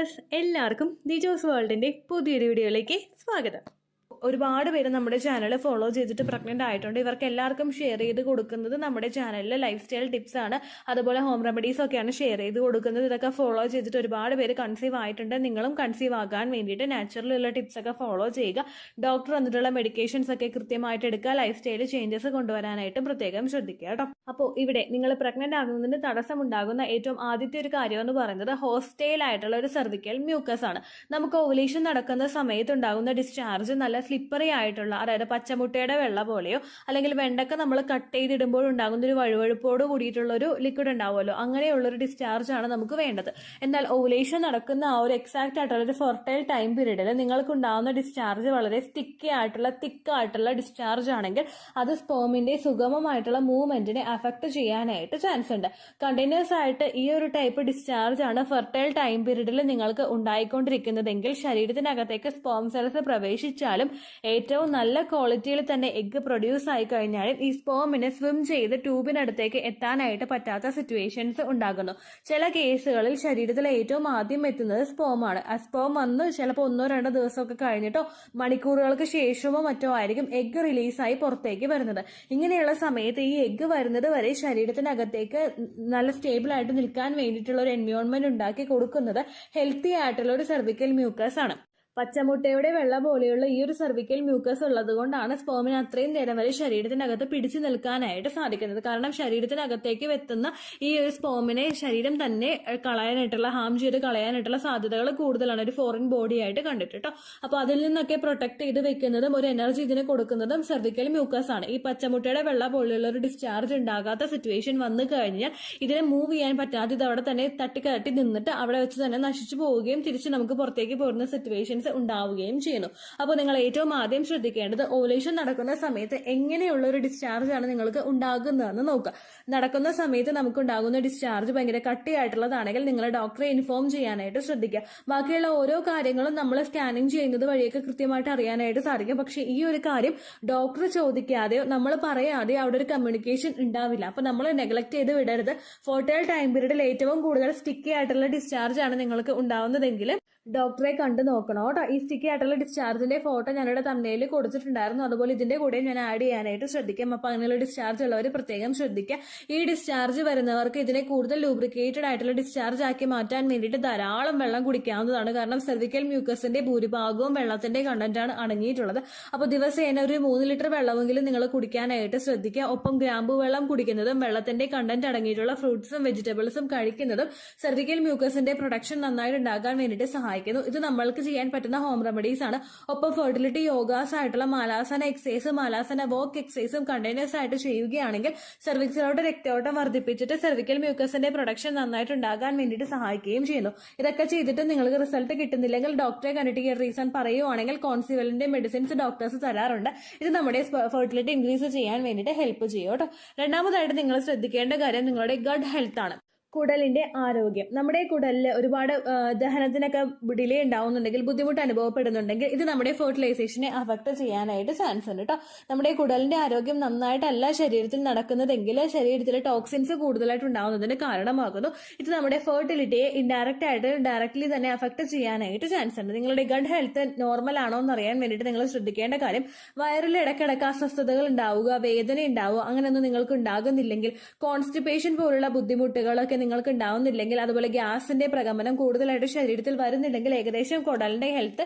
Viewers, എല്ലാവർക്കും ദിജോസ് വേൾഡിന്റെ പുതിയൊരു വീഡിയോയിലേക്ക് സ്വാഗതം. ഒരുപാട് പേര് നമ്മുടെ ചാനൽ ഫോളോ ചെയ്തിട്ട് പ്രഗ്നന്റ് ആയിട്ടുണ്ട്. ഇവർക്ക് എല്ലാവർക്കും ഷെയർ ചെയ്ത് കൊടുക്കുന്നത് നമ്മുടെ ചാനലിലെ ലൈഫ് സ്റ്റൈൽ ടിപ്സ് ആണ്, അതുപോലെ ഹോം റെമഡീസ് ഒക്കെയാണ് ഷെയർ ചെയ്ത് കൊടുക്കുന്നത്. ഇതൊക്കെ ഫോളോ ചെയ്തിട്ട് ഒരുപാട് പേര് കൺസീവ് ആയിട്ടുണ്ട്. നിങ്ങളും കൺസീവ് ആകാൻ വേണ്ടിയിട്ട് നാച്ചുറലുള്ള ടിപ്സ് ഒക്കെ ഫോളോ ചെയ്യുക. ഡോക്ടർ വന്നിട്ടുള്ള മെഡിക്കേഷൻസ് ഒക്കെ കൃത്യമായിട്ട് എടുക്കുക. ലൈഫ് സ്റ്റൈൽ ചേഞ്ചസ് കൊണ്ടുവരാനായിട്ട് പ്രത്യേകം ശ്രദ്ധിക്കുക കേട്ടോ. അപ്പോൾ ഇവിടെ നിങ്ങൾ പ്രഗ്നന്റ് ആകുന്നതിന് തടസ്സമുണ്ടാകുന്ന ഏറ്റവും ആദ്യത്തെ ഒരു കാര്യം എന്ന് പറയുന്നത് ഹോസ്റ്റൈൽ ആയിട്ടുള്ള ഒരു സെർവിക്കൽ മ്യൂക്കസ് ആണ്. നമുക്ക് ഓവുലേഷൻ നടക്കുന്ന സമയത്ത് ഉണ്ടാകുന്ന ഡിസ്ചാർജ് നല്ല സ്ലിപ്പറി ആയിട്ടുള്ള, അതായത് പച്ചമുട്ടയുടെ വെള്ള പോലെയോ അല്ലെങ്കിൽ വെണ്ടക്ക നമ്മൾ കട്ട് ചെയ്തിടുമ്പോൾ ഉണ്ടാകുന്ന ഒരു വഴുവഴുപ്പോട് കൂടിയിട്ടുള്ള ഒരു ലിക്വിഡ് ഉണ്ടാവുമല്ലോ, അങ്ങനെയുള്ളൊരു ഡിസ്ചാർജ് ആണ് നമുക്ക് വേണ്ടത്. എന്നാൽ ഓവുലേഷൻ നടക്കുന്ന ആ ഒരു എക്സാക്ട് ആയിട്ടുള്ള ഒരു ഫെർട്ടൈൽ ടൈം പീരീഡിൽ നിങ്ങൾക്ക് ഉണ്ടാകുന്ന ഡിസ്ചാർജ് വളരെ തിക്കായിട്ടുള്ള ഡിസ്ചാർജ് ആണെങ്കിൽ അത് സ്പേമിന്റെ സുഗമമായിട്ടുള്ള മൂവ്മെന്റിനെ അഫക്ട് ചെയ്യാനായിട്ട് ചാൻസ് ഉണ്ട്. കണ്ടിന്യൂസ് ആയിട്ട് ഈ ഒരു ടൈപ്പ് ഡിസ്ചാർജ് ആണ് ഫെർട്ടൈൽ ടൈം പീരീഡിൽ നിങ്ങൾക്ക് ഉണ്ടായിക്കൊണ്ടിരിക്കുന്നതെങ്കിൽ ശരീരത്തിനകത്തേക്ക് സ്പേം സെൽസ് പ്രവേശിച്ചാലും ഏറ്റവും നല്ല ക്വാളിറ്റിയിൽ തന്നെ എഗ്ഗ് പ്രൊഡ്യൂസ് ആയി കഴിഞ്ഞാലും ഈ സ്പേമിനെ സ്വിം ചെയ്ത് ട്യൂബിനടുത്തേക്ക് എത്താനായിട്ട് പറ്റാത്ത സിറ്റുവേഷൻസ് ഉണ്ടാകുന്നു. ചില കേസുകളിൽ ശരീരത്തിൽ ഏറ്റവും ആദ്യം എത്തുന്നത് സ്പേമാണ്. ആ സ്പേം വന്ന് ചിലപ്പോൾ 1-2 ദിവസമൊക്കെ കഴിഞ്ഞിട്ടോ മണിക്കൂറുകൾക്ക് ശേഷമോ മറ്റോ ആയിരിക്കും എഗ്ഗ് റിലീസായി പുറത്തേക്ക് വരുന്നത്. ഇങ്ങനെയുള്ള സമയത്ത് ഈ എഗ്ഗ് വരുന്നത് വരെ ശരീരത്തിനകത്തേക്ക് നല്ല സ്റ്റേബിൾ ആയിട്ട് നിൽക്കാൻ വേണ്ടിയിട്ടുള്ള ഒരു എൻവയോൺമെന്റ് ഉണ്ടാക്കി കൊടുക്കുന്നത് ഹെൽത്തി ആയിട്ടുള്ള ഒരു സെർവിക്കൽ മ്യൂക്കസ് ആണ്. പച്ചമുട്ടയുടെ വെള്ള പോലെയുള്ള ഈ ഒരു സെർവിക്കൽ മ്യൂക്കസ് ഉള്ളത് കൊണ്ടാണ് സ്പേമിന് അത്രയും നേരം വരെ ശരീരത്തിനകത്ത് പിടിച്ചു നിൽക്കാനായിട്ട് സാധിക്കുന്നത്. കാരണം ശരീരത്തിനകത്തേക്ക് എത്തുന്ന ഈ ഒരു സ്പേമിനെ ശരീരം തന്നെ ഹാം ചെയ്ത് കളയാനായിട്ടുള്ള സാധ്യതകൾ കൂടുതലാണ് ഒരു ഫോറിൻ ബോഡി ആയിട്ട് കണ്ടിട്ട് കേട്ടോ. അപ്പൊ അതിൽ നിന്നൊക്കെ പ്രൊട്ടക്ട് ചെയ്ത് വെക്കുന്നതും ഒരു എനർജി ഇതിന് കൊടുക്കുന്നതും സെർവിക്കൽ മ്യൂക്കസ് ആണ്. ഈ പച്ചമുട്ടയുടെ വെള്ള പോലെയുള്ള ഒരു ഡിസ്ചാർജ് ഉണ്ടാകാത്ത സിറ്റുവേഷൻ വന്നു കഴിഞ്ഞാൽ ഇതിനെ മൂവ് ചെയ്യാൻ പറ്റാതെ ഇത് അവിടെ തന്നെ തട്ടി നിന്നിട്ട് അവിടെ വെച്ച് തന്നെ നശിച്ചു പോവുകയും തിരിച്ച് നമുക്ക് പുറത്തേക്ക് പോരുന്ന സിറ്റുവേഷൻ ഉണ്ടാവുകയും ചെയ്യുന്നു. അപ്പോൾ നിങ്ങൾ ഏറ്റവും ആദ്യം ശ്രദ്ധിക്കേണ്ടത് ഓവുലേഷൻ നടക്കുന്ന സമയത്ത് എങ്ങനെയുള്ള ഒരു ഡിസ്ചാർജ് ആണ് നിങ്ങൾക്ക് ഉണ്ടാകുന്നതെന്ന് നോക്കുക. നടക്കുന്ന സമയത്ത് നമുക്ക് ഉണ്ടാകുന്ന ഡിസ്ചാർജ് ഭയങ്കര കട്ടിയായിട്ടുള്ളതാണെങ്കിൽ നിങ്ങൾ ഡോക്ടറെ ഇൻഫോം ചെയ്യാനായിട്ട് ശ്രദ്ധിക്കുക. ബാക്കിയുള്ള ഓരോ കാര്യങ്ങളും നമ്മൾ സ്കാനിങ് ചെയ്യുന്നത് വഴിയൊക്കെ കൃത്യമായിട്ട് അറിയാനായിട്ട് സാധിക്കും. പക്ഷെ ഈ ഒരു കാര്യം ഡോക്ടർ ചോദിക്കാതെയോ നമ്മൾ പറയാതെയോ അവിടെ ഒരു കമ്മ്യൂണിക്കേഷൻ ഉണ്ടാവില്ല. അപ്പൊ നമ്മൾ നെഗ്ലക്ട് ചെയ്ത് വിടരുത്. ഫെർട്ടൈൽ ടൈം പീരീഡിൽ ഏറ്റവും കൂടുതൽ സ്റ്റിക്കി ആയിട്ടുള്ള ഡിസ്ചാർജ് ആണ് നിങ്ങൾക്ക് ഉണ്ടാവുന്നതെങ്കിൽ ഡോക്ടറെ കണ്ടു നോക്കണം കേട്ടോ. ഈ സ്റ്റിക്കി ആയിട്ടുള്ള ഡിസ്ചാർജിന്റെ ഫോട്ടോ ഞാനിവിടെ തമ്മിൽ കൊടുത്തിട്ടുണ്ടായിരുന്നു, അതുപോലെ ഇതിന്റെ കൂടെ ഞാൻ ആഡ് ചെയ്യാനായിട്ട് ശ്രദ്ധിക്കാം. അപ്പൊ അങ്ങനെയുള്ള ഡിസ്ചാർജ് ഉള്ളവർ പ്രത്യേകം ശ്രദ്ധിക്കുക. ഈ ഡിസ്ചാർജ് വരുന്നവർക്ക് ഇതിനെ കൂടുതൽ ലൂബ്രിക്കേറ്റഡ് ആയിട്ടുള്ള ഡിസ്ചാർജ് ആക്കി മാറ്റാൻ വേണ്ടിയിട്ട് ധാരാളം വെള്ളം കുടിക്കാവുന്നതാണ്. കാരണം സെർവിക്കൽ മ്യൂക്കസിന്റെ ഭൂരിഭാഗവും വെള്ളത്തിന്റെ കണ്ടന്റ് ആണ് അടങ്ങിയിട്ടുള്ളത്. അപ്പൊ ദിവസേന ഒരു 3 ലിറ്റർ വെള്ളമെങ്കിലും നിങ്ങൾ കുടിക്കാനായിട്ട് ശ്രദ്ധിക്കുക. ഒപ്പം ഗ്രാമ്പു വെള്ളം കുടിക്കുന്നതും വെള്ളത്തിന്റെ കണ്ടന്റ് അടങ്ങിയിട്ടുള്ള ഫ്രൂട്ട്സും വെജിറ്റബിൾസും കഴിക്കുന്നതും സെർവിക്കൽ മ്യൂക്കസിന്റെ പ്രൊഡക്ഷൻ നന്നായിട്ട് ഉണ്ടാകാൻ വേണ്ടിയിട്ട് സഹായിക്കുന്നു. ഇത് നമ്മൾക്ക് ചെയ്യാൻ പറ്റുന്ന ഹോം റെമഡീസ് ആണ്. ഒപ്പം ഫെർട്ടിലിറ്റി യോഗാസ് ആയിട്ടുള്ള മാലാസന എക്സസൈസും മാലാസന വർക്ക് എക്സസൈസും കണ്ടിന്യൂസ് ആയിട്ട് ചെയ്യുകയാണെങ്കിൽ സെർവിക്സിലോട്ട് രക്തയോട്ടം വർദ്ധിപ്പിച്ചിട്ട് സെർവിക്കൽ മ്യൂക്കസിന്റെ പ്രൊഡക്ഷൻ നന്നായിട്ട് ഉണ്ടാകാൻ വേണ്ടിയിട്ട് സഹായിക്കുകയും ചെയ്യുന്നു. ഇതൊക്കെ ചെയ്തിട്ട് നിങ്ങൾക്ക് റിസൾട്ട് കിട്ടുന്നില്ലെങ്കിൽ ഡോക്ടറെ കണ്ടിട്ട് റീസൺ പറയുവാണെങ്കിൽ കോൺസിവലിന്റെ മെഡിസിൻസ് ഡോക്ടേഴ്സ് തരാറുണ്ട്. ഇത് നമ്മുടെ ഫെർട്ടിലിറ്റി ഇൻക്രീസ് ചെയ്യാൻ വേണ്ടിയിട്ട് ഹെൽപ്പ് ചെയ്യും കേട്ടോ. രണ്ടാമതായിട്ട് നിങ്ങൾ ശ്രദ്ധിക്കേണ്ട കാര്യം നിങ്ങളുടെ ഗട്ട് ഹെൽത്ത് ആണ്. കുടലിന്റെ ആരോഗ്യം. നമ്മുടെ കുടലിൽ ഒരുപാട് ദഹനത്തിനൊക്കെ ഡിലേ ഉണ്ടാവുന്നുണ്ടെങ്കിൽ, ബുദ്ധിമുട്ട് അനുഭവപ്പെടുന്നുണ്ടെങ്കിൽ ഇത് നമ്മുടെ ഫെർട്ടിലൈസേഷനെ അഫക്ട് ചെയ്യാനായിട്ട് ചാൻസ് ഉണ്ട് കേട്ടോ. നമ്മുടെ കുടലിന്റെ ആരോഗ്യം നന്നായിട്ടല്ല ശരീരത്തിൽ നടക്കുന്നതെങ്കിൽ ശരീരത്തിൽ ടോക്സിൻസ് കൂടുതലായിട്ട് ഉണ്ടാവുന്നതിന് കാരണമാകുന്നു. ഇത് നമ്മുടെ ഫെർട്ടിലിറ്റിയെ ഇൻഡയറക്റ്റ് ആയിട്ട് ഡയറക്ട്ലി തന്നെ അഫക്ട് ചെയ്യാനായിട്ട് ചാൻസ് ഉണ്ട്. നിങ്ങളുടെ ഗട്ട് ഹെൽത്ത് നോർമൽ ആണോ എന്ന് അറിയാൻ വേണ്ടിയിട്ട് നിങ്ങൾ ശ്രദ്ധിക്കേണ്ട കാര്യം വയറിൽ ഇടയ്ക്കിടയ്ക്ക് അസ്വസ്ഥതകൾ ഉണ്ടാവുക, വേദന ഉണ്ടാവുക, അങ്ങനെയൊന്നും നിങ്ങൾക്ക് ഉണ്ടാകുന്നില്ലെങ്കിൽ, കോൺസ്റ്റിപ്പേഷൻ പോലുള്ള ബുദ്ധിമുട്ടുകളൊക്കെ നിങ്ങൾക്ക് ഉണ്ടാവുന്നില്ലെങ്കിൽ, അതുപോലെ ഗ്യാസിന്റെ പ്രകമ്പനം കൂടുതലായിട്ട് ശരീരത്തിൽ വരുന്നില്ലെങ്കിൽ ഏകദേശം കുടലിന്റെ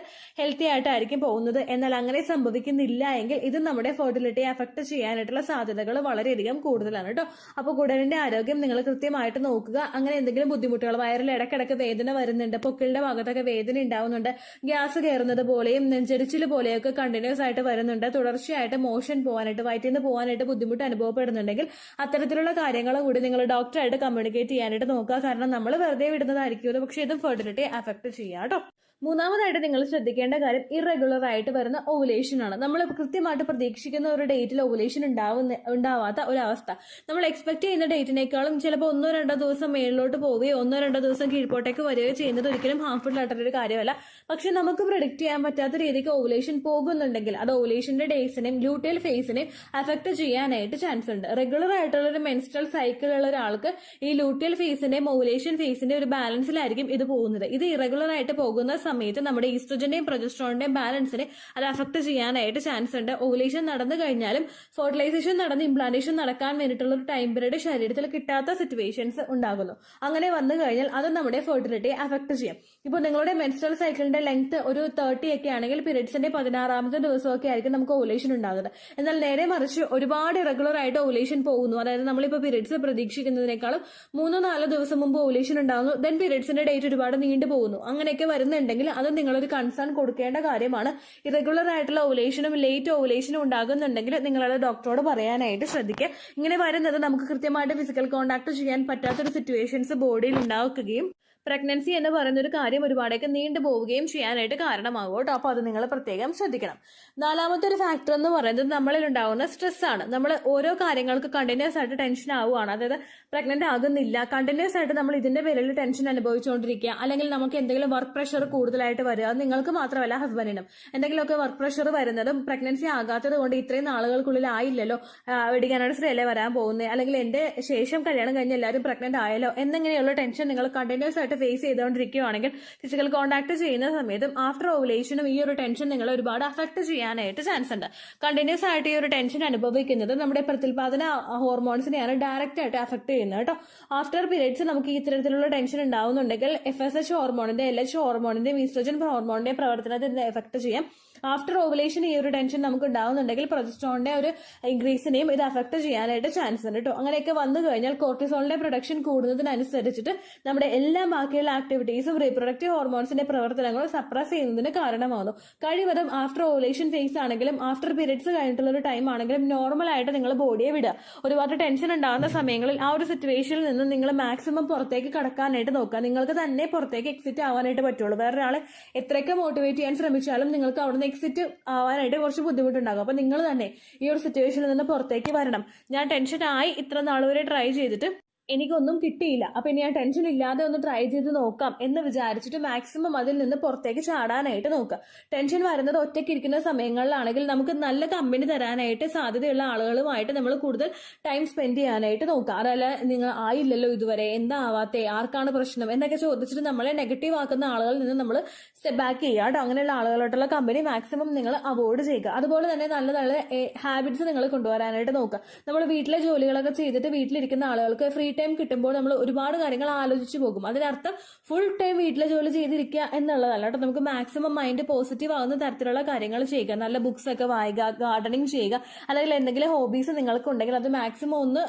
ഹെൽത്തി ആയിട്ടായിരിക്കും പോകുന്നത്. എന്നാൽ അങ്ങനെ സംഭവിക്കുന്നില്ല എങ്കിൽ ഇത് നമ്മുടെ ഫെർട്ടിലിറ്റിയെ അഫക്ട് ചെയ്യാനായിട്ടുള്ള സാധ്യതകൾ വളരെയധികം കൂടുതലാണ് കേട്ടോ. അപ്പോൾ കുടലിന്റെ ആരോഗ്യം നിങ്ങൾ കൃത്യമായിട്ട് നോക്കുക. അങ്ങനെ എന്തെങ്കിലും ബുദ്ധിമുട്ടുകൾ, വയറിൽ ഇടയ്ക്കിടയ്ക്ക് വേദന വരുന്നുണ്ട്, പൊക്കിളിന്റെ ഭാഗത്തൊക്കെ വേദന ഉണ്ടാവുന്നുണ്ട്, ഗ്യാസ് കയറുന്നത് പോലെയും നെഞ്ചരിച്ചിൽ പോലെയൊക്കെ കണ്ടിന്യൂസ് ആയിട്ട് വരുന്നുണ്ട്, തുടർച്ചയായിട്ട് മോഷൻ പോകാനായിട്ട് വയറ്റിൽ നിന്ന് പോകാനായിട്ട് ബുദ്ധിമുട്ട് അനുഭവപ്പെടുന്നുണ്ടെങ്കിൽ അത്തരത്തിലുള്ള കാര്യങ്ങൾ കൂടി നിങ്ങൾ ഡോക്ടറായിട്ട് കമ്മ്യൂണിക്കേറ്റ് ചെയ്യാനായിട്ട് നോക്കുക. കാരണം നമ്മൾ വെറുതെ വിടുന്നതായിരിക്കുമല്ലോ, പക്ഷെ ഇതും ഫെർട്ടിലിറ്റി അഫക്ട് ചെയ്യാം കേട്ടോ. മൂന്നാമതായിട്ട് നിങ്ങൾ ശ്രദ്ധിക്കേണ്ട കാര്യം ഇറഗുലർ ആയിട്ട് വരുന്ന ഓവുലേഷൻ ആണ്. നമ്മൾ കൃത്യമായിട്ട് പ്രതീക്ഷിക്കുന്ന ഒരു ഡേറ്റിൽ ഓവുലേഷൻ ഉണ്ടാവാത്ത ഒരവസ്ഥ. നമ്മൾ എക്സ്പെക്ട് ചെയ്യുന്ന ഡേറ്റിനേക്കാളും ചിലപ്പോൾ 1-2 ദിവസം മേളിലോട്ട് പോവുകയോ 1-2 ദിവസം കീഴ്പോട്ടേക്ക് വരികയോ ചെയ്യുന്നത് ഒരിക്കലും ഹാർംഫുൾ ആയിട്ടുള്ള ഒരു കാര്യമല്ല. പക്ഷെ നമുക്ക് പ്രിഡിക്ട് ചെയ്യാൻ പറ്റാത്ത രീതിക്ക് ഓവുലേഷൻ പോകുന്നുണ്ടെങ്കിൽ അത് ഓവുലേഷന്റെ ഡേയ്സിനെയും ലൂട്ടിയൽ ഫേസിനെയും അഫക്ട് ചെയ്യാനായിട്ട് ചാൻസ് ഉണ്ട്. റെഗുലർ ആയിട്ടുള്ള ഒരു മെൻസ്ട്രൽ സൈക്കിൾ ഉള്ള ഒരാൾക്ക് ഈ ലൂട്ടിയൽ ഫേസിന്റെയും ഓവുലേഷൻ ഫേസിന്റെയും ഒരു ബാലൻസിലായിരിക്കും ഇത് പോകുന്നത്. ഇത് ഇറഗുലർ ആയിട്ട് പോകുന്ന സമയത്ത് നമ്മുടെ ഈസ്ട്രജന്റെയും പ്രൊജസ്ട്രോണിന്റെയും ബാലൻസിനെ അത് അഫക്ട് ചെയ്യാനായിട്ട് ചാൻസ് ഉണ്ട്. ഓവുലേഷൻ നടന്നു കഴിഞ്ഞാലും ഫെർട്ടിലൈസേഷൻ നടന്ന് ഇംപ്ലാന്റേഷൻ നടക്കാൻ വേണ്ടിയിട്ടുള്ള ഒരു ടൈം പീരീഡ് ശരീരത്തിൽ കിട്ടാത്ത സിറ്റുവേഷൻസ് ഉണ്ടാകുന്നു. അങ്ങനെ വന്നു കഴിഞ്ഞാൽ അത് നമ്മുടെ ഫെർട്ടിലിറ്റിയെ അഫക്ട് ചെയ്യാം. ഇപ്പോൾ നിങ്ങളുടെ മെൻസ്ട്രൽ സൈക്കിളിന്റെ ലെങ്ത് ഒരു 30 ഒക്കെ ആണെങ്കിൽ പീരീഡ്സിന്റെ 16ാമത്തെ ദിവസമൊക്കെ ആയിരിക്കും നമുക്ക് ഓവുലേഷൻ ഉണ്ടാകുന്നത്. എന്നാൽ നേരെ മറിച്ച് ഒരുപാട് ഇറഗുലർ ആയിട്ട് ഓവുലേഷൻ പോകുന്നു, അതായത് നമ്മളിപ്പോൾ പീരീഡ്സ് പ്രതീക്ഷിക്കുന്നതിനേക്കാളും 3-4 ദിവസം മുമ്പ് ഓവുലേഷൻ ഉണ്ടാകുന്നു, ദെൻ പീരീഡ്സിന്റെ ഡേറ്റ് ഒരുപാട് നീണ്ടു പോകുന്നു. അങ്ങനെയൊക്കെ വരുന്നുണ്ടെങ്കിൽ അത് നിങ്ങളൊരു കൺസേൺ കൊടുക്കേണ്ട കാര്യമാണ്. ഇറഗുലർ ആയിട്ടുള്ള ഓവുലേഷനും ലേറ്റ് ഓവുലേഷനും ഉണ്ടാകുന്നുണ്ടെങ്കിൽ നിങ്ങളുടെ ഡോക്ടറോട് പറയാനായിട്ട് ശ്രദ്ധിക്കുക. ഇങ്ങനെ വരുന്നത് നമുക്ക് കൃത്യമായിട്ട് ഫിസിക്കൽ കോണ്ടാക്ട് ചെയ്യാൻ പറ്റാത്തൊരു സിറ്റുവേഷൻസ് ബോഡിയിൽ ഉണ്ടാക്കുകയും പ്രഗ്നൻസി എന്ന് പറയുന്ന ഒരു കാര്യം ഒരുപാടൊക്കെ നീണ്ടു പോവുകയും ചെയ്യാനായിട്ട് കാരണമാകും കേട്ടോ. അപ്പോൾ അത് നിങ്ങൾ പ്രത്യേകം ശ്രദ്ധിക്കണം. 4ാമത്തെ ഒരു ഫാക്ടർ എന്ന് പറയുന്നത് നമ്മളിൽ ഉണ്ടാകുന്ന സ്ട്രെസ് ആണ്. നമ്മൾ ഓരോ കാര്യങ്ങൾക്ക് കണ്ടിന്യൂസ് ആയിട്ട് ടെൻഷൻ ആവുകയാണ്, അതായത് പ്രഗ്നന്റ് ആകുന്നില്ല, കണ്ടിന്യൂസ് ആയിട്ട് നമ്മൾ ഇതിന്റെ പേരിൽ ടെൻഷൻ അനുഭവിച്ചുകൊണ്ടിരിക്കുക, അല്ലെങ്കിൽ നമുക്ക് എന്തെങ്കിലും വർക്ക് പ്രഷർ കൂടുതലായിട്ട് വരിക, അത് നിങ്ങൾക്ക് മാത്രമല്ല ഹസ്ബൻഡിനും എന്തെങ്കിലുമൊക്കെ വർക്ക് പ്രഷർ വരുന്നതും പ്രഗ്നൻസി ആകാത്തത് കൊണ്ട് ഇത്രയും നാളുകൾക്കുള്ളിൽ ആയില്ലല്ലോ, വെഡിങ് ആനിവേഴ്സറി അല്ലേ വരാൻ പോകുന്നത്, അല്ലെങ്കിൽ എന്റെ ശേഷം കല്യാണം കഴിഞ്ഞ് എല്ലാവരും പ്രഗ്നന്റ് ആയല്ലോ എന്നിങ്ങനെയുള്ള ടെൻഷൻ നിങ്ങൾ കണ്ടിന്യൂസ് ആയിട്ട് ഫേസ് ചെയ്തുകൊണ്ടിരിക്കുകയാണെങ്കിൽ ഫിസിക്കൽ കോണ്ടാക്ട് ചെയ്യുന്ന സമയത്തും ആഫ്റ്റർ ഓവുലേഷനും ഈ ഒരു ടെൻഷൻ നിങ്ങൾ ഒരുപാട് അഫക്ട് ചെയ്യാനായിട്ട് ചാൻസ് ഉണ്ട്. കണ്ടിന്യൂസ് ആയിട്ട് ഈ ഒരു ടെൻഷൻ അനുഭവിക്കുന്നത് നമ്മുടെ പ്രത്യുൽപാദന ഹോർമോൺസിനെയാണ് ഡയറക്റ്റ് ആയിട്ട് അഫക്ട് ചെയ്യുന്നത് കേട്ടോ. ആഫ്റ്റർ പീരീഡ്സ് നമുക്ക് ഈ ഇത്തരത്തിലുള്ള ടെൻഷൻ ഉണ്ടാവുന്നുണ്ടെങ്കിൽ FSH ഹോർമോണിന്റെ LH ഹോർമോണിന്റെ ഈസ്ട്രോജൻ ഹോർമോണിന്റെ പ്രവർത്തനത്തിന് എഫക്ട് ചെയ്യാം. ആഫ്റ്റർ ഓവുലേഷൻ ഈ ഒരു ടെൻഷൻ നമുക്ക് ഉണ്ടാവുന്നുണ്ടെങ്കിൽ പ്രൊജസ്ട്രോണിന്റെ ഒരു ഇൻക്രീസിനെയും ഇത് അഫക്ട് ചെയ്യാനായിട്ട് ചാൻസ് ഉണ്ട് കേട്ടോ. അങ്ങനെയൊക്കെ വന്നു കഴിഞ്ഞാൽ കോർട്ടിസോളിന്റെ പ്രൊഡക്ഷൻ കൂടുന്നതിനനുസരിച്ചിട്ട് നമ്മുടെ എല്ലാ ബാക്കിയുള്ള ആക്ടിവിറ്റീസും റീപ്രൊഡക്റ്റീവ് ഹോർമോൺസിന്റെ പ്രവർത്തനങ്ങളും സപ്രസ് ചെയ്യുന്നതിന് കാരണമാകുന്നു. കഴിവതും ആഫ്റ്റർ ഓവുലേഷൻ ഫേസ് ആണെങ്കിലും ആഫ്റ്റർ പീരീഡ്സ് കഴിഞ്ഞിട്ടുള്ള ഒരു ടൈം ആണെങ്കിലും നോർമൽ ആയിട്ട് നിങ്ങൾ ബോഡിയെ വിടുക. ഒരുപാട് ടെൻഷൻ ഉണ്ടാകുന്ന സമയങ്ങളിൽ ആ ഒരു സിറ്റുവേഷനിൽ നിന്ന് നിങ്ങൾ മാക്സിമം പുറത്തേക്ക് കടക്കാനായിട്ട് നോക്കുക. നിങ്ങൾക്ക് തന്നെ പുറത്തേക്ക് എക്സിറ്റ് ആവാനായിട്ട് പറ്റുള്ളൂ. വേറൊരാളെ എത്രയൊക്കെ മോട്ടിവേറ്റ് ചെയ്യാൻ ശ്രമിച്ചാലും നിങ്ങൾക്ക് അവിടെ എക്സിറ്റ് ആവാനായിട്ട് കുറച്ച് ബുദ്ധിമുട്ടുണ്ടാകും. അപ്പൊ നിങ്ങൾ തന്നെ ഈ ഒരു സിറ്റുവേഷനിൽ നിന്ന് പുറത്തേക്ക് വരണം. ഞാൻ ടെൻഷനായി ഇത്ര നാൾ വരെ ട്രൈ ചെയ്തിട്ട് എനിക്കൊന്നും കിട്ടിയില്ല, അപ്പൊ ഇനി ഞാൻ ടെൻഷൻ ഇല്ലാതെ ഒന്ന് ട്രൈ ചെയ്ത് നോക്കാം എന്ന് വിചാരിച്ചിട്ട് മാക്സിമം അതിൽ നിന്ന് പുറത്തേക്ക് ചാടാനായിട്ട് നോക്കുക. ടെൻഷൻ വരുന്നത് ഒറ്റയ്ക്ക് ഇരിക്കുന്ന സമയങ്ങളിലാണെങ്കിൽ നമുക്ക് നല്ല കമ്പനി തരാനായിട്ട് സാധ്യതയുള്ള ആളുകളുമായിട്ട് നമ്മൾ കൂടുതൽ ടൈം സ്പെൻഡ് ചെയ്യാനായിട്ട് നോക്കുക. അതല്ല നിങ്ങൾ ആയില്ലല്ലോ ഇതുവരെ, എന്താ ആവാത്തെ, ആർക്കാണ് പ്രശ്നം എന്നൊക്കെ ചോദിച്ചിട്ട് നമ്മളെ നെഗറ്റീവ് ആക്കുന്ന ആളുകളിൽ നിന്ന് നമ്മൾ സ്റ്റെപ്പ് ബാക്ക് ചെയ്യുക കേട്ടോ. അങ്ങനെയുള്ള ആളുകളോട്ടുള്ള കമ്പനി മാക്സിമം നിങ്ങൾ അവോയ്ഡ് ചെയ്യുക. അതുപോലെ തന്നെ നല്ല നല്ല ഹാബിറ്റ്സ് നിങ്ങൾ കൊണ്ടുവരാനായിട്ട് നോക്കുക. നമ്മൾ വീട്ടിലെ ജോലികളൊക്കെ ചെയ്തിട്ട് വീട്ടിലിരിക്കുന്ന ആളുകൾക്ക് ഫ്രീ ടൈം കിട്ടുമ്പോൾ നമ്മൾ ഒരുപാട് കാര്യങ്ങൾ ആലോചിച്ച് പോകും. അതിനർത്ഥം ഫുൾ ടൈം വീട്ടിലെ ജോലി ചെയ്തിരിക്കുക എന്നുള്ളതല്ല കേട്ടോ. നമുക്ക് മാക്സിമം മൈൻഡ് പോസിറ്റീവ് ആവുന്ന തരത്തിലുള്ള കാര്യങ്ങൾ ചെയ്യുക. നല്ല ബുക്സ് ഒക്കെ വായിക്കുക, ഗാർഡനിങ് ചെയ്യുക, അല്ലെങ്കിൽ എന്തെങ്കിലും ഹോബീസ് നിങ്ങൾക്ക് ഉണ്ടെങ്കിൽ അത് മാക്സിമം ഒന്ന്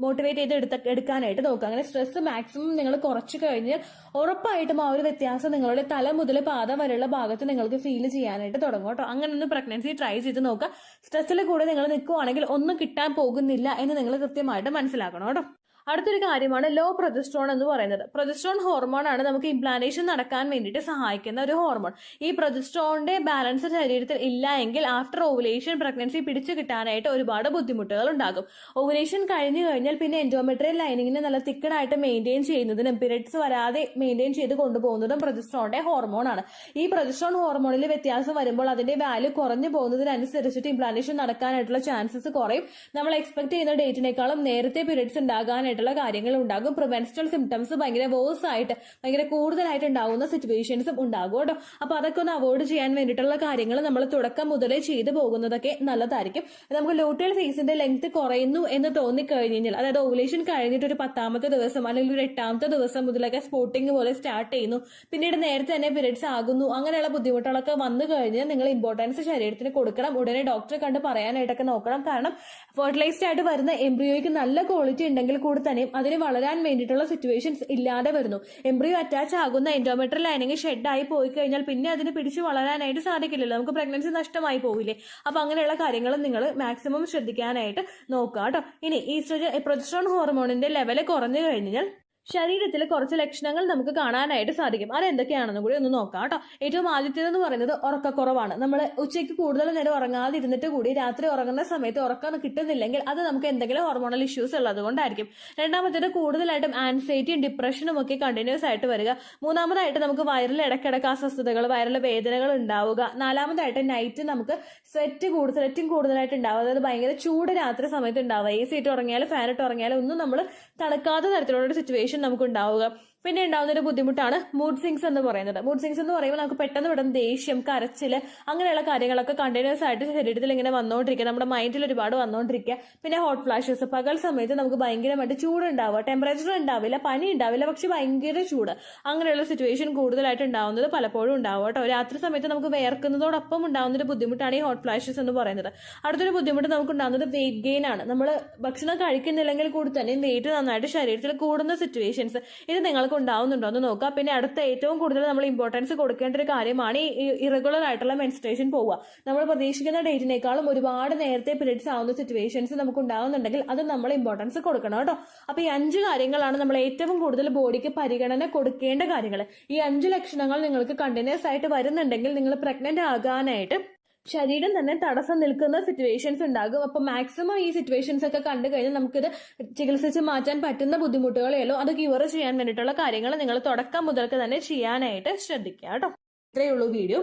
മോട്ടിവേറ്റ് ചെയ്ത് എടുക്കാനായിട്ട് നോക്കുക. അങ്ങനെ സ്ട്രെസ് മാക്സിമം നിങ്ങൾ കുറച്ച് കഴിഞ്ഞാൽ ഉറപ്പായിട്ടും ആ ഒരു വ്യത്യാസം നിങ്ങളുടെ തല മുതൽ പാദം വരെയുള്ള ഭാഗത്ത് നിങ്ങൾക്ക് ഫീൽ ചെയ്യാനായിട്ട് തുടങ്ങും കേട്ടോ. അങ്ങനെ ഒന്ന് പ്രഗ്നൻസി ട്രൈ ചെയ്ത് നോക്കുക. സ്ട്രെസ്സിൽ കൂടെ നിങ്ങൾ നിൽക്കുവാണെങ്കിൽ ഒന്നും കിട്ടാൻ പോകുന്നില്ല എന്ന് നിങ്ങൾ കൃത്യമായിട്ട് മനസ്സിലാക്കണം കേട്ടോ. അടുത്തൊരു കാര്യമാണ് ലോ പ്രൊജസ്ട്രോൺ എന്ന് പറയുന്നത്. പ്രൊജസ്ട്രോൺ ഹോർമോൺ ആണ് നമുക്ക് ഇംപ്ലാന്റേഷൻ നടക്കാൻ വേണ്ടിയിട്ട് സഹായിക്കുന്ന ഒരു ഹോർമോൺ. ഈ പ്രൊജസ്ട്രോണിന്റെ ബാലൻസ് ശരീരത്തിൽ ഇല്ല എങ്കിൽ ആഫ്റ്റർ ഓവുലേഷൻ പ്രഗ്നൻസി പിടിച്ചു കിട്ടാനായിട്ട് ഒരുപാട് ബുദ്ധിമുട്ടുകൾ ഉണ്ടാകും. ഓവുലേഷൻ കഴിഞ്ഞു കഴിഞ്ഞാൽ പിന്നെ എൻഡോമെട്രിയൽ ലൈനിങ്ങിനെ നല്ല തിക്കഡായിട്ട് മെയിൻറ്റെയിൻ ചെയ്യുന്നതിനും പീരിയഡ്സ് വരാതെ മെയിൻറ്റെയിൻ ചെയ്ത് കൊണ്ടുപോകുന്നതും പ്രൊജസ്ട്രോണിന്റെ ഹോർമോൺ ആണ്. ഈ പ്രൊജസ്ട്രോൺ ഹോർമോണിൽ വ്യത്യാസം വരുമ്പോൾ അതിന്റെ വാല്യൂ കുറഞ്ഞു പോകുന്നതിനനുസരിച്ചിട്ട് ഇംപ്ലാന്റേഷൻ നടക്കാനായിട്ടുള്ള ചാൻസസ് കുറയും. നമ്മൾ എക്സ്പെക്ട് ചെയ്യുന്ന ഡേറ്റിനേക്കാളും നേരത്തെ പീരിയഡ്സ് ഉണ്ടാകാനായിട്ട് കാര്യങ്ങൾ ഉണ്ടാകും. പ്രിമെൻസ്ട്രൽ സിംറ്റംസ് ഭയങ്കര വേഴ്സ് ആയിട്ട് ഭയങ്കര കൂടുതലായിട്ട് ഉണ്ടാകുന്ന സിറ്റുവേഷൻസും ഉണ്ടാകും കേട്ടോ. അപ്പൊ അതൊക്കെ ഒന്ന് അവോയ്ഡ് ചെയ്യാൻ വേണ്ടിയിട്ടുള്ള കാര്യങ്ങൾ നമ്മൾ തുടക്കം മുതലേ ചെയ്തു പോകുന്നതൊക്കെ നല്ലതായിരിക്കും. നമുക്ക് ലൂട്ടിയൽ ഫേസിന്റെ ലെങ്ത് കുറയുന്നു എന്ന് തോന്നിക്കഴിഞ്ഞാൽ, അതായത് ഓവുലേഷൻ കഴിഞ്ഞിട്ട് ഒരു 10ാമത്തെ ദിവസം അല്ലെങ്കിൽ ഒരു 8ാമത്തെ ദിവസം മുതലൊക്കെ സ്പോട്ടിങ് പോലെ സ്റ്റാർട്ട് ചെയ്യുന്നു, പിന്നീട് നേരത്തെ തന്നെ പീരിയഡ്സ് ആകുന്നു, അങ്ങനെയുള്ള ബുദ്ധിമുട്ടുകളൊക്കെ വന്നു കഴിഞ്ഞാൽ നിങ്ങൾ ഇമ്പോർട്ടൻസ് ശരീരത്തിന് കൊടുക്കണം. ഉടനെ ഡോക്ടറെ കണ്ട് പറയാനായിട്ടൊക്കെ നോക്കണം. കാരണം ഫെർട്ടിലൈസ്ഡ് ആയിട്ട് വരുന്ന എംബ്രിയോയ്ക്ക് നല്ല ക്വാളിറ്റി ഉണ്ടെങ്കിൽ കൂടി തന്നെ അതിന് വളരാൻ വേണ്ടിയിട്ടുള്ള സിറ്റുവേഷൻസ് ഇല്ലാതെ വരുന്നു. എംബ്രിയോ അറ്റാച്ച് ആകുന്ന എൻഡോമെട്രിയൽ ലൈനിങ് ഷെഡായി പോയി കഴിഞ്ഞാൽ പിന്നെ അതിന് പിടിച്ചു വളരാനായിട്ട് സാധിക്കില്ലല്ലോ, നമുക്ക് പ്രഗ്നൻസി നഷ്ടമായി പോവില്ലേ. അപ്പൊ അങ്ങനെയുള്ള കാര്യങ്ങൾ നിങ്ങൾ മാക്സിമം ശ്രദ്ധിക്കാനായിട്ട് നോക്കുക കേട്ടോ. ഇനി ഈസ്ട്രോജൻ പ്രൊജസ്ട്രോൺ ഹോർമോണിന്റെ ലെവല് കുറഞ്ഞു കഴിഞ്ഞാൽ ശരീരത്തിൽ കുറച്ച് ലക്ഷണങ്ങൾ നമുക്ക് കാണാനായിട്ട് സാധിക്കും. അത് എന്തൊക്കെയാണെന്ന് കൂടി ഒന്ന് നോക്കാം കേട്ടോ. ഏറ്റവും ആദ്യത്തേതെന്ന് പറയുന്നത് ഉറക്കക്കുറവാണ്. നമ്മൾ ഉച്ചയ്ക്ക് കൂടുതൽ നേരം ഉറങ്ങാതിരുന്നിട്ട് കൂടി രാത്രി ഉറങ്ങുന്ന സമയത്ത് ഉറക്കം കിട്ടുന്നില്ലെങ്കിൽ അത് നമുക്ക് എന്തെങ്കിലും ഹോർമോണൽ ഇഷ്യൂസ് ഉള്ളത് കൊണ്ടായിരിക്കും. രണ്ടാമത്തേത് കൂടുതലായിട്ടും ആൻസൈറ്റിയും ഡിപ്രഷനും ഒക്കെ കണ്ടിന്യൂസ് ആയിട്ട് വരിക. മൂന്നാമതായിട്ട് നമുക്ക് വയറിൽ ഇടയ്ക്കിടയ്ക്ക് അസ്വസ്ഥതകൾ, വയറിൽ വേദനകൾ ഉണ്ടാവുക. നാലാമതായിട്ട് നൈറ്റ് നമുക്ക് സ്വെറ്റും കൂടുതലായിട്ട് ഉണ്ടാവുക. അതായത് ഭയങ്കര ചൂട് രാത്രി സമയത്ത് ഉണ്ടാവുക. AC ഇട്ട് ഉറങ്ങിയാലും ഫാൻ ഇട്ട് ഉറങ്ങിയാലും ഒന്നും നമ്മൾ തണുക്കാത്ത തരത്തിലുള്ള ഒരു സിറ്റുവേഷൻ നമുക്ക് ഉണ്ടാവുക. പിന്നെ ഉണ്ടാവുന്ന ഒരു ബുദ്ധിമുട്ടാണ് മൂഡ് സ്വിങ്സ് എന്ന് പറയുന്നത്. മൂഡ് സ്വിങ്സ് എന്ന് പറയുമ്പോൾ നമുക്ക് പെട്ടെന്ന് ദേഷ്യം, കരച്ചില്, അങ്ങനെയുള്ള കാര്യങ്ങളൊക്കെ കണ്ടിന്യൂസ് ആയിട്ട് ശരീരത്തിൽ ഇങ്ങനെ വന്നുകൊണ്ടിരിക്കുക, നമ്മുടെ മൈൻഡിൽ ഒരുപാട് വന്നുകൊണ്ടിരിക്കുക. പിന്നെ ഹോട്ട് ഫ്ലാഷസ്, പകൽ സമയത്ത് നമുക്ക് ഭയങ്കരമായിട്ട് ചൂടുണ്ടാവുക, ടെമ്പറേച്ചർ ഉണ്ടാവില്ല, പനി ഉണ്ടാവില്ല, പക്ഷെ ഭയങ്കര ചൂട്, അങ്ങനെയുള്ള സിറ്റുവേഷൻ കൂടുതലായിട്ട് ഉണ്ടാവുന്നത് പലപ്പോഴും ഉണ്ടാവും കേട്ടോ. രാത്രി സമയത്ത് നമുക്ക് വേർക്കുന്നതോടൊപ്പം ഉണ്ടാവുന്ന ഒരു ബുദ്ധിമുട്ടാണ് ഈ ഹോട്ട് ഫ്ലാഷസ് എന്ന് പറയുന്നത്. അടുത്തൊരു ബുദ്ധിമുട്ട് നമുക്ക് ഉണ്ടാകുന്നത് വെയിറ്റ് ഗെയിൻ ആണ്. നമ്മൾ ഭക്ഷണം കഴിക്കുന്നില്ലെങ്കിൽ കൂടി തന്നെ വെയിറ്റ് നന്നായിട്ട് ശരീരത്തിൽ കൂടുന്ന സിറ്റുവേഷൻസ്, ഇത് നിങ്ങൾക്ക് ഉണ്ടാവുന്നുണ്ടോ എന്ന് നോക്കുക. പിന്നെ അടുത്ത ഏറ്റവും കൂടുതൽ നമ്മൾ ഇമ്പോർട്ടൻസ് കൊടുക്കേണ്ട ഒരു കാര്യമാണ് ഈ ഇറഗുലർ ആയിട്ടുള്ള മെൻസ്ട്രേഷൻ പോവുക. നമ്മൾ പ്രതീക്ഷിക്കുന്ന ഡേറ്റിനേക്കാളും ഒരുപാട് നേരത്തെ പീരീഡ്സ് ആവുന്ന സിറ്റുവേഷൻസ് നമുക്ക് ഉണ്ടാവുന്നുണ്ടെങ്കിൽ അത് നമ്മൾ ഇമ്പോർട്ടൻസ് കൊടുക്കണം കേട്ടോ. അപ്പൊ ഈ 5 കാര്യങ്ങളാണ് നമ്മൾ ഏറ്റവും കൂടുതൽ ബോഡിക്ക് പരിഗണന കൊടുക്കേണ്ട കാര്യങ്ങൾ. ഈ 5 ലക്ഷണങ്ങൾ നിങ്ങൾക്ക് കണ്ടിന്യൂസ് ആയിട്ട് വരുന്നുണ്ടെങ്കിൽ നിങ്ങൾ പ്രഗ്നന്റ് ആകാനായിട്ട് ശരീരം തന്നെ തടസ്സം നിൽക്കുന്ന സിറ്റുവേഷൻസ് ഉണ്ടാകും. അപ്പൊ മാക്സിമം ഈ സിറ്റുവേഷൻസ് ഒക്കെ കണ്ടു കഴിഞ്ഞാൽ നമുക്കിത് ചികിത്സിച്ച് മാറ്റാൻ പറ്റുന്ന ബുദ്ധിമുട്ടുകളെയോ അത് ക്യൂർ ചെയ്യാൻ വേണ്ടിയിട്ടുള്ള കാര്യങ്ങൾ നിങ്ങൾ തുടക്കം മുതൽക്ക് തന്നെ ചെയ്യാനായിട്ട് ശ്രദ്ധിക്കുക കേട്ടോ. ഇത്രയേ ഉള്ളൂ വീഡിയോ.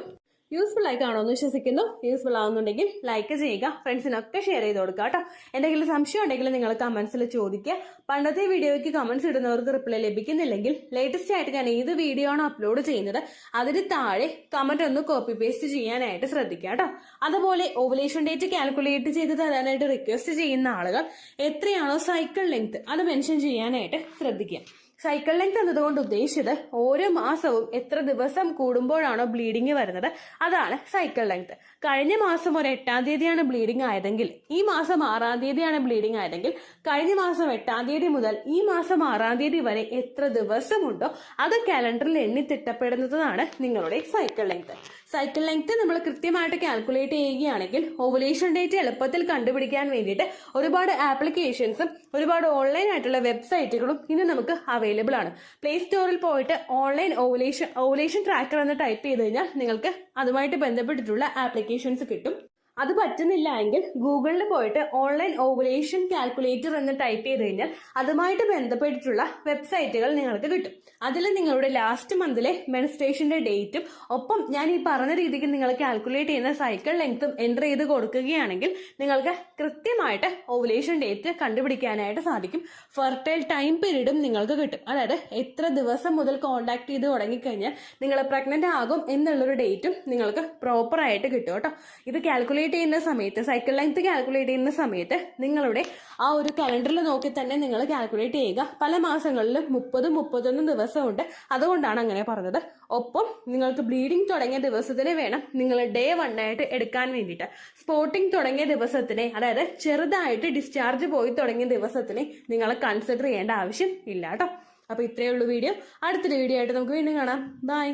യൂസ്ഫുൾ ആയി കാണുമെന്ന് വിശ്വസിക്കുന്നു. യൂസ്ഫുൾ ആവുന്നുണ്ടെങ്കിൽ ലൈക്ക് ചെയ്യുക, ഫ്രണ്ട്സിനൊക്കെ ഷെയർ ചെയ്ത് കൊടുക്കുക കേട്ടോ. എന്തെങ്കിലും സംശയം ഉണ്ടെങ്കിൽ നിങ്ങൾ കമന്റ്സിൽ ചോദിക്കുക. പണ്ടത്തെ വീഡിയോയ്ക്ക് കമന്റ്സ് ഇടുന്നവർക്ക് റിപ്ലൈ ലഭിക്കുന്നില്ലെങ്കിൽ ലേറ്റസ്റ്റ് ആയിട്ട് ഞാൻ ഏത് വീഡിയോ ആണോ അപ്ലോഡ് ചെയ്യുന്നത് അതിന് താഴെ കമന്റ് ഒന്ന് കോപ്പി പേസ്റ്റ് ചെയ്യാനായിട്ട് ശ്രദ്ധിക്കുക കേട്ടോ. അതുപോലെ ഓവുലേഷൻ ഡേറ്റ് കാൽക്കുലേറ്റ് ചെയ്ത് തരാനായിട്ട് റിക്വസ്റ്റ് ചെയ്യുന്ന ആളുകൾ എത്രയാണോ സൈക്കിൾ ലെങ്ത് അത് മെൻഷൻ ചെയ്യാനായിട്ട് ശ്രദ്ധിക്കുക. സൈക്കിൾ ലെങ്ത് എന്നതുകൊണ്ട് ഉദ്ദേശിച്ചത് ഓരോ മാസവും എത്ര ദിവസം കൂടുമ്പോഴാണോ ബ്ലീഡിങ് വരുന്നത് അതാണ് സൈക്കിൾ ലെങ്ത്. കഴിഞ്ഞ മാസം ഒരു 8-ാം തീയതിയാണ് ബ്ലീഡിങ് ആയതെങ്കിൽ ഈ മാസം 6-ാം തീയതിയാണ് ബ്ലീഡിങ് ആയതെങ്കിൽ കഴിഞ്ഞ മാസം 8-ാം തീയതി മുതൽ ഈ മാസം 6-ാം തീയതി വരെ എത്ര ദിവസമുണ്ടോ അത് കാലണ്ടറിൽ എണ്ണി തിട്ടപ്പെടുന്നതാണ് നിങ്ങളുടെ സൈക്കിൾ ലെങ്ത്. സൈക്കിൾ ലെങ്ത് നമ്മൾ കൃത്യമായിട്ട് കാൽക്കുലേറ്റ് ചെയ്യുകയാണെങ്കിൽ ഓവുലേഷൻ ഡേറ്റ് എളുപ്പത്തിൽ കണ്ടുപിടിക്കാൻ വേണ്ടിയിട്ട് ഒരുപാട് ആപ്ലിക്കേഷൻസും ഒരുപാട് ഓൺലൈൻ ആയിട്ടുള്ള വെബ്സൈറ്റുകളും ഇന്ന് നമുക്ക് അവൈലബിൾ ആണ്. പ്ലേ സ്റ്റോറിൽ പോയിട്ട് ഓൺലൈൻ ഓവുലേഷൻ ട്രാക്കർ എന്ന് ടൈപ്പ് ചെയ്ത് കഴിഞ്ഞാൽ നിങ്ങൾക്ക് അതുമായിട്ട് ബന്ധപ്പെട്ടിട്ടുള്ള ആപ്ലിക്കേഷൻസ് കിട്ടും. അത് പറ്റുന്നില്ല എങ്കിൽ ഗൂഗിളിൽ പോയിട്ട് ഓൺലൈൻ ഓവുലേഷൻ കാൽക്കുലേറ്റർ എന്ന് ടൈപ്പ് ചെയ്ത് കഴിഞ്ഞാൽ അതുമായിട്ട് ബന്ധപ്പെട്ടിട്ടുള്ള വെബ്സൈറ്റുകൾ നിങ്ങൾക്ക് കിട്ടും. അതിൽ നിങ്ങളുടെ ലാസ്റ്റ് മന്തിലെ മെൻസ്ട്രേഷന്റെ ഡേറ്റും ഒപ്പം ഞാൻ ഈ പറഞ്ഞ രീതിക്ക് നിങ്ങൾ കാൽക്കുലേറ്റ് ചെയ്യുന്ന സൈക്കിൾ ലെങ്ത്തും എൻ്റർ ചെയ്ത് കൊടുക്കുകയാണെങ്കിൽ നിങ്ങൾക്ക് കൃത്യമായിട്ട് ഓവുലേഷൻ ഡേറ്റ് കണ്ടുപിടിക്കാനായിട്ട് സാധിക്കും. ഫെർട്ടൈൽ ടൈം പീരീഡും നിങ്ങൾക്ക് കിട്ടും. അതായത് എത്ര ദിവസം മുതൽ കോണ്ടാക്ട് ചെയ്ത് തുടങ്ങിക്കഴിഞ്ഞാൽ നിങ്ങൾ പ്രഗ്നന്റ് ആകും എന്നുള്ളൊരു ഡേറ്റും നിങ്ങൾക്ക് പ്രോപ്പറായിട്ട് കിട്ടും കേട്ടോ. ഇത് കാൽക്കുലേറ്റ് ചെയ്യുന്ന സമയത്ത് സൈക്കിൾ ലെങ്ത് കാൽക്കുലേറ്റ് ചെയ്യുന്ന സമയത്ത് നിങ്ങളുടെ ആ ഒരു കലണ്ടറിൽ നോക്കി തന്നെ നിങ്ങൾ കാൽക്കുലേറ്റ് ചെയ്യുക. പല മാസങ്ങളിലും 30-31 ദിവസമുണ്ട്, അതുകൊണ്ടാണ് അങ്ങനെ പറഞ്ഞത്. ഒപ്പം നിങ്ങൾക്ക് ബ്ലീഡിങ് തുടങ്ങിയ ദിവസത്തിന് വേണം നിങ്ങൾ ഡേ 1 ആയിട്ട് എടുക്കാൻ വേണ്ടിയിട്ട്. സ്പോട്ടിങ് തുടങ്ങിയ ദിവസത്തിനെ, അതായത് ചെറുതായിട്ട് ഡിസ്ചാർജ് പോയി തുടങ്ങിയ ദിവസത്തിനെ നിങ്ങൾ കൺസിഡർ ചെയ്യേണ്ട ആവശ്യം ഇല്ല കേട്ടോ. അപ്പൊ ഇത്രയേ ഉള്ളൂ വീഡിയോ. അടുത്തൊരു വീഡിയോ ആയിട്ട് നമുക്ക് വീണ്ടും കാണാം. ബൈ.